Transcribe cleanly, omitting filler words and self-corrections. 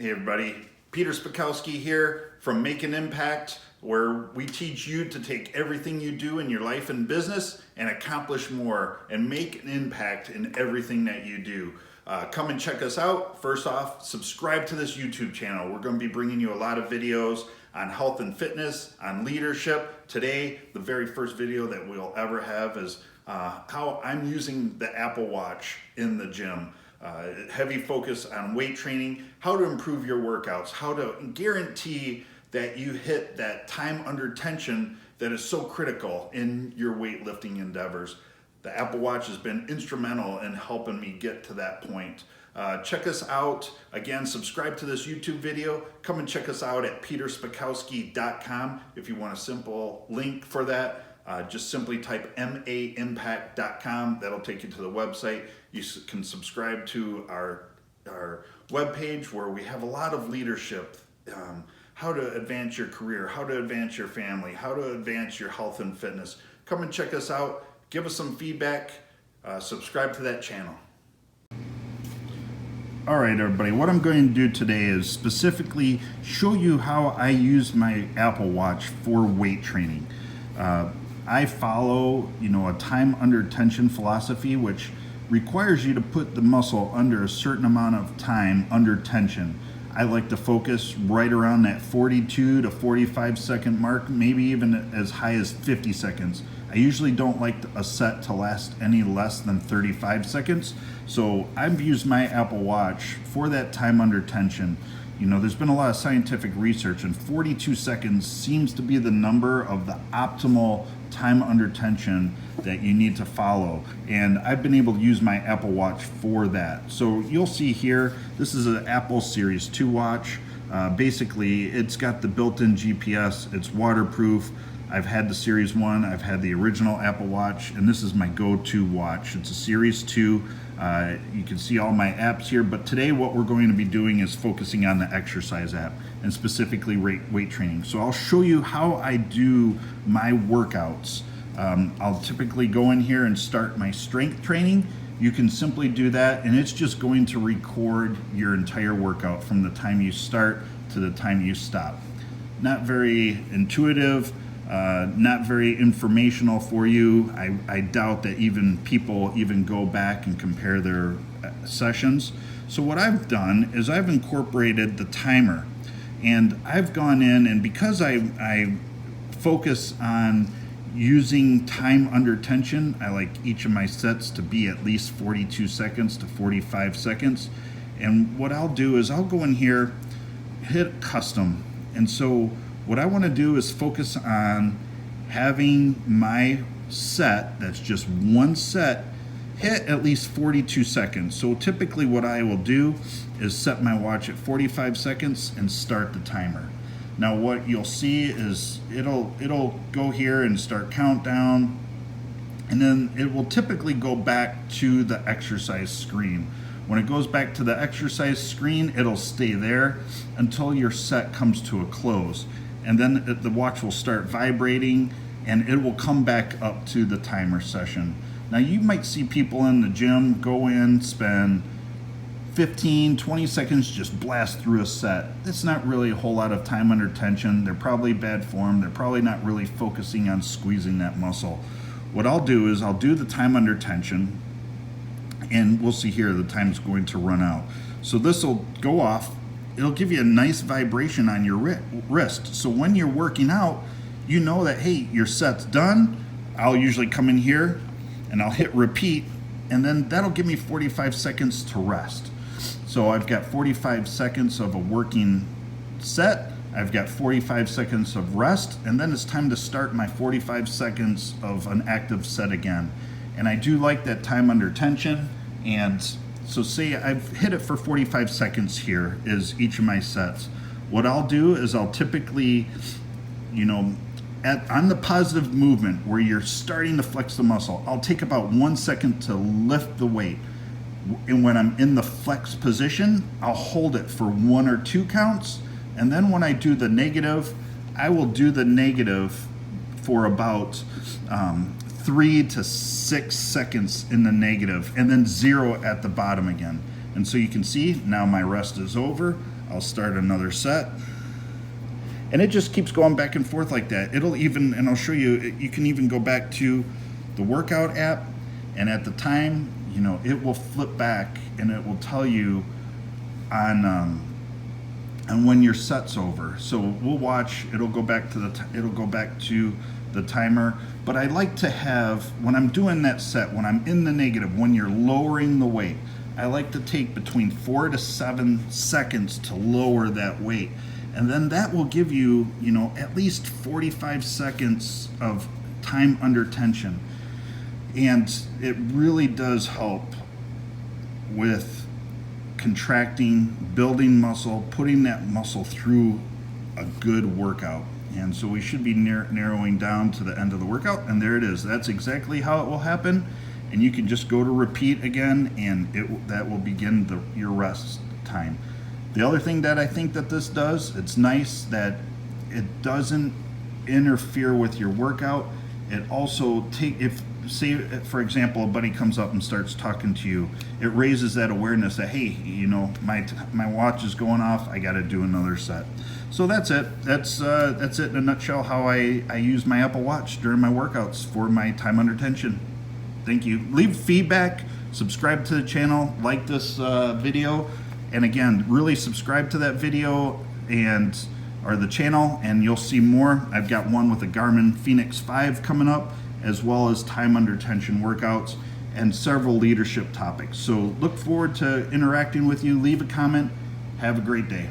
Hey everybody, Peter Szpakowski here from Make an Impact, where we teach you to take everything you do in your life and business and accomplish more and make an impact in everything that you do. Come and check us out. First off, subscribe to this YouTube channel. We're going to be bringing you a lot of videos on health and fitness, on leadership. Today, the very first video that we'll ever have is how I'm using the Apple Watch in the gym. Heavy focus on weight training, how to improve your workouts, how to guarantee that you hit that time under tension that is so critical in your weightlifting endeavors. The Apple Watch has been instrumental in helping me get to that point. Check us out. Again, subscribe to this YouTube video. Come and check us out at peterszpakowski.com. If you want a simple link for that, just simply type maimpact.com. That'll take you to the website. You can subscribe to our webpage where we have a lot of leadership, how to advance your career, how to advance your family, how to advance your health and fitness. Come and check us out. Give us some feedback. Subscribe to that channel. All right, everybody, what I'm going to do today is specifically show you how I use my Apple Watch for weight training. I follow, a time under tension philosophy, which requires you to put the muscle under a certain amount of time under tension. I like to focus right around that 42 to 45 second mark, maybe even as high as 50 seconds. I usually don't like a set to last any less than 35 seconds. So I've used my Apple Watch for that time under tension. There's been a lot of scientific research, and 42 seconds seems to be the number of the optimal time under tension that you need to follow. And I've been able to use my Apple Watch for that. So you'll see here, this is an Apple Series 2 watch. Basically, it's got the built-in GPS, it's waterproof. I've had the Series 1, I've had the original Apple Watch, and this is my go-to watch. It's a Series 2. You can see all my apps here, but today what we're going to be doing is focusing on the exercise app, and specifically weight training. So I'll show you how I do my workouts. I'll typically go in here and start my strength training. You can simply do that, and it's just going to record your entire workout from the time you start to the time you stop. Not very intuitive. Not very informational for you. I doubt that people go back and compare their sessions. So what I've done is I've incorporated the timer, and I've gone in, and because I focus on using time under tension, I like each of my sets to be at least 42 seconds to 45 seconds. And what I'll do is I'll go in here, hit custom, and so what I want to do is focus on having my set, that's just one set, hit at least 42 seconds. So typically what I will do is set my watch at 45 seconds and start the timer. Now what you'll see is it'll go here and start countdown, and then it will typically go back to the exercise screen. When it goes back to the exercise screen, it'll stay there until your set comes to a close. And then the watch will start vibrating, and it will come back up to the timer session. Now you might see people in the gym go in, spend 15, 20 seconds, just blast through a set. That's not really a whole lot of time under tension. They're probably bad form. They're probably not really focusing on squeezing that muscle. What I'll do is I'll do the time under tension, and we'll see here the time's going to run out. So this will go off. It'll give you a nice vibration on your wrist. So when you're working out, you know that, hey, your set's done. I'll usually come in here and I'll hit repeat, and then that'll give me 45 seconds to rest. So I've got 45 seconds of a working set. I've got 45 seconds of rest, and then it's time to start my 45 seconds of an active set again. And I do like that time under tension. And so say I've hit it for 45 seconds here is each of my sets. What I'll do is I'll typically, on the positive movement where you're starting to flex the muscle, I'll take about 1 second to lift the weight. And when I'm in the flex position, I'll hold it for 1 or 2 counts. And then when I do the negative, I will do the negative for about 3 to 6 seconds in the negative, and then 0 at the bottom again. And so you can see now my rest is over. I'll start another set. And it just keeps going back and forth like that. It'll even, and I'll show you, you can even go back to the workout app, and at the time, you know, it will flip back and it will tell you on when your set's over. So we'll watch, it'll go back to the timer. But I like to have, when I'm doing that set, when I'm in the negative, when you're lowering the weight, I like to take between 4 to 7 seconds to lower that weight. And then that will give you, you know, at least 45 seconds of time under tension. And it really does help with contracting, building muscle, putting that muscle through a good workout. And so we should be narrowing down to the end of the workout, and there it is. That's exactly how it will happen. And you can just go to repeat again, and that will begin your rest time. The other thing that I think that this does, it's nice that it doesn't interfere with your workout. It also if say for example a buddy comes up and starts talking to you, it raises that awareness that, hey, you know, my watch is going off, I got to do another set. So that's it. That's it in a nutshell, how I use my Apple Watch during my workouts for my time under tension. Thank you. Leave feedback, subscribe to the channel, like this video, and again, really subscribe to that video or the channel, and you'll see more. I've got one with a Garmin Fenix 5 coming up, as well as time under tension workouts and several leadership topics. So look forward to interacting with you. Leave a comment. Have a great day.